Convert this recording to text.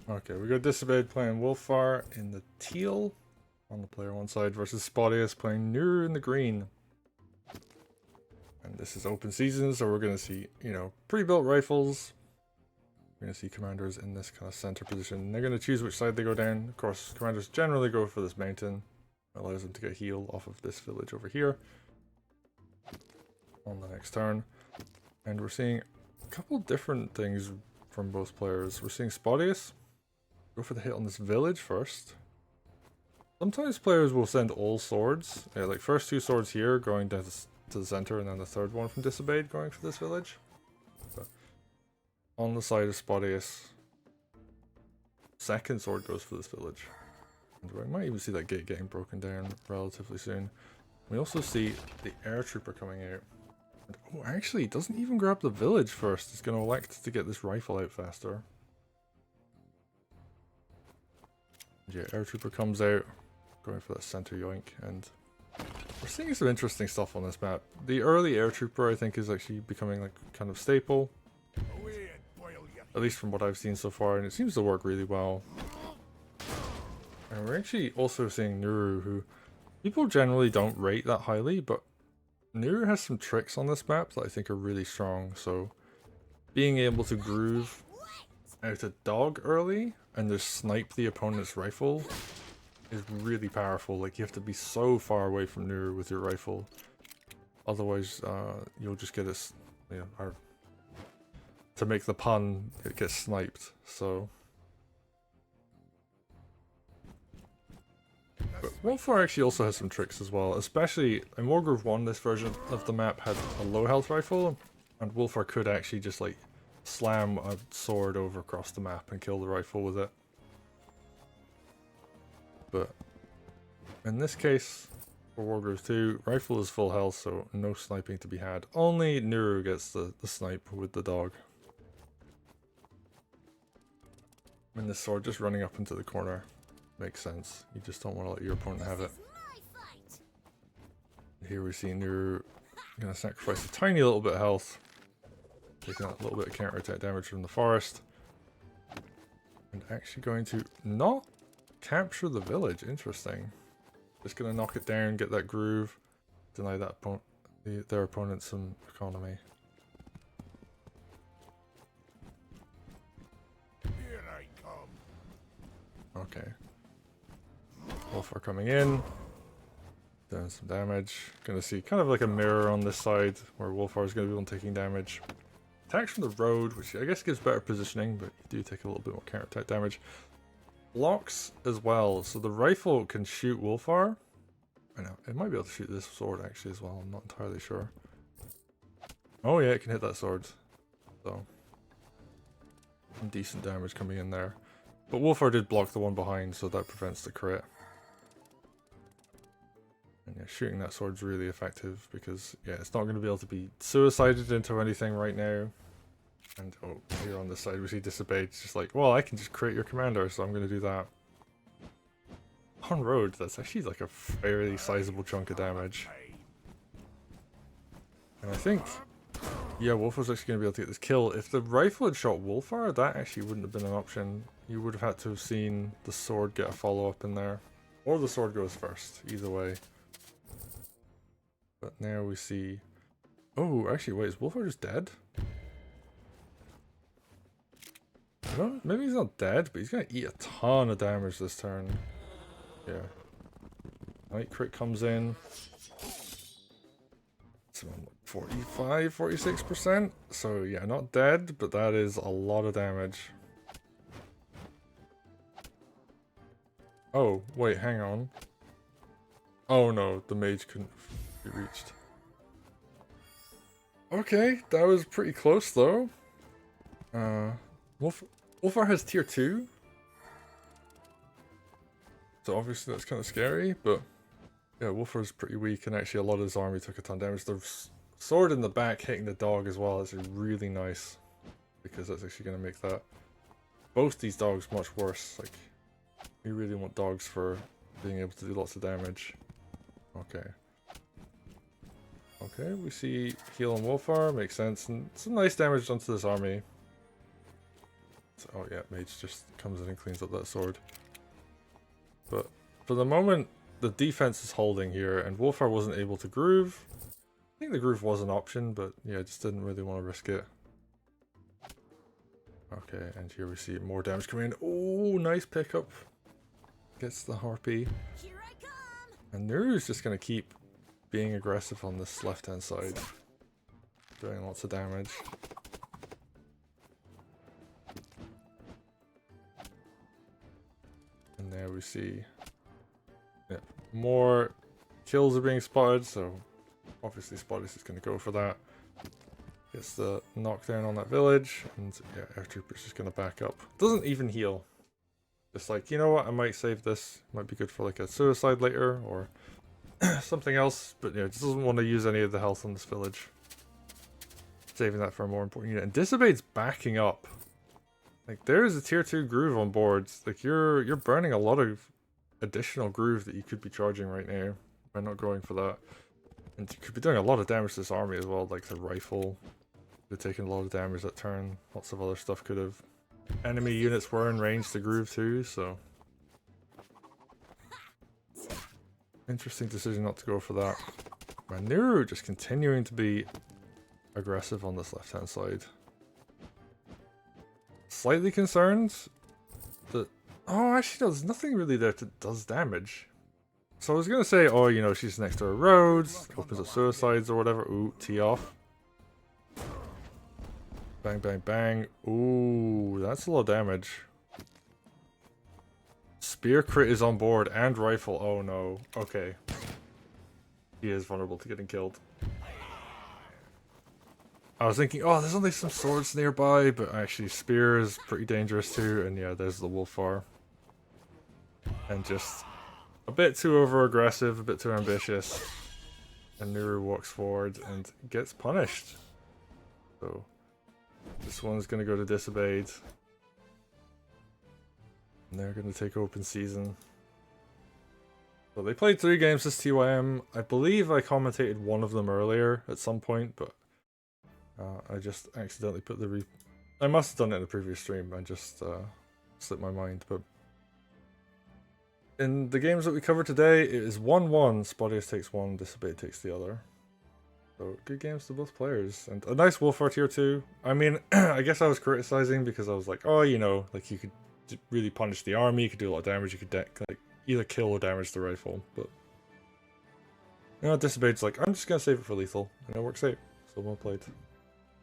Okay, we got Disobeyed playing Wulfar in the teal on the player one side versus Spotyus playing Nuru in the green. And this is open season, so we're going to see, pre-built rifles. We're going to see commanders in this kind of center position. They're going to choose which side they go down. Of course, commanders generally go for this mountain. It allows them to get heal off of this village over here on the next turn. And we're seeing a couple different things from both players. We're seeing Spotyus go for the hit on this village first. Sometimes players will send all swords. Like first two swords here going down to the center, and then the third one from Disobeyed going for this village. But on the side of Spotyus, second sword goes for this village. And we might even see that gate getting broken down relatively soon. We also see the air trooper coming out. And, oh, actually, he doesn't even grab the village first. He's going to elect to get this rifle out faster. And yeah, air trooper comes out, going for that center yoink, and we're seeing some interesting stuff on this map. The early air trooper, I think, is actually becoming like kind of staple. At least from what I've seen so far, and it seems to work really well. And we're actually also seeing Nuru, who people generally don't rate that highly, but Nuru has some tricks on this map that I think are really strong. So being able to groove out a dog early and just snipe the opponent's rifle is really powerful. Like, you have to be so far away from Nuru with your rifle, otherwise you'll just get it, or to make the pun, it gets sniped. So but Wulfar actually also has some tricks as well, especially in Wargroove 1. This version of the map had a low health rifle, and Wulfar could actually just like slam a sword over across the map and kill the rifle with it. But in this case, for Wargroove 2, rifle is full health, so no sniping to be had. Only Nuru gets the snipe with the dog. And the sword just running up into the corner makes sense. You just don't want to let your opponent have it. Here we see Nuru gonna sacrifice a tiny little bit of health, taking a little bit of counter attack damage from the forest, and actually going to not capture the village. Interesting. Just gonna knock it down, get that groove, deny that their opponent some economy. Here I come. Okay. Wulfar coming in, doing some damage. Gonna see kind of like a mirror on this side where Wulfar is gonna be on taking damage. Attacks from the road, which I guess gives better positioning, but you do take a little bit more counter attack damage. Blocks as well, so the rifle can shoot Wulfar. I know, it might be able to shoot this sword actually as well, I'm not entirely sure. Oh yeah, it can hit that sword. So, some decent damage coming in there. But Wulfar did block the one behind, so that prevents the crit. And yeah, shooting that sword's really effective because, yeah, it's not going to be able to be suicided into anything right now. And, oh, here on this side we see Disobeyed. It's just like, well, I can just create your commander, so I'm going to do that. On road, that's actually like a fairly sizable chunk of damage. And I think, yeah, Wulfar's actually going to be able to get this kill. If the rifle had shot Wulfar, that actually wouldn't have been an option. You would have had to have seen the sword get a follow-up in there. Or the sword goes first, either way. But now we see... Oh, actually, wait, is Wulfar just dead? I don't... Maybe he's not dead, but he's going to eat a ton of damage this turn. Yeah. Night crit comes in. It's around 45, 46%. So yeah, not dead, but that is a lot of damage. Oh, wait, hang on. Oh no, the mage couldn't be reached. Okay, that was pretty close though. Wulfar has tier 2. So obviously that's kind of scary, but yeah, Wulfar's pretty weak, and actually a lot of his army took a ton of damage. The sword in the back hitting the dog as well is really nice, because that's actually going to make that both these dogs much worse. Like, you really want dogs for being able to do lots of damage. Okay. Okay, we see heal on Wulfar, makes sense, and some nice damage done to this army. So, oh yeah, mage just comes in and cleans up that sword. But for the moment, the defense is holding here, and Wulfar wasn't able to groove. I think the groove was an option, but yeah, just didn't really want to risk it. Okay, and here we see more damage coming in. Oh, nice pickup. Gets the harpy. Here I come. And Nuru's just going to keep being aggressive on this left-hand side. Doing lots of damage. And there we see, yeah, more kills are being spotted, so obviously Spotyus is going to go for that. Gets the knockdown on that village, and yeah, Air Trooper's just going to back up. Doesn't even heal. Just like, you know what, I might save this. Might be good for like a suicide later, or something else, but yeah, just doesn't want to use any of the health on this village. Saving that for a more important unit. And Disobeyed's backing up. Like, there is a tier 2 groove on board. Like, you're burning a lot of additional groove that you could be charging right now by not going for that. And you could be doing a lot of damage to this army as well, like the rifle. Could have taken a lot of damage that turn. Lots of other stuff could have. Enemy units were in range to groove too, so. Interesting decision not to go for that. Man, Nuru just continuing to be aggressive on this left-hand side. Slightly concerned that... Oh, actually no, there's nothing really there that does damage. So I was gonna say, oh, you know, she's next to a road, opens up suicides or whatever. Ooh, tee off. Bang, bang, bang. Ooh, that's a lot of damage. Spear crit is on board and rifle. Oh no. Okay. He is vulnerable to getting killed. I was thinking, oh, there's only some swords nearby, but actually spear is pretty dangerous too. And yeah, there's the Wulfar. And just a bit too over-aggressive, a bit too ambitious. And Nuru walks forward and gets punished. So this one's going to go to Disobeyed. And they're going to take open season. So they played 3 games this TYM. I believe I commentated one of them earlier at some point, but I just accidentally put the I must have done it in the previous stream. I just slipped my mind. But in the games that we covered today, it is 1-1. Spotyus takes one, Disobeyed takes the other. So good games to both players, and a nice Wulfar tier 2. I mean, I guess I was criticizing because I was like, oh, you know, like you could really punish the army, you could do a lot of damage, you could like either kill or damage the rifle, but you know, Disobeyed's like, I'm just gonna save it for lethal, and it works out. So well played.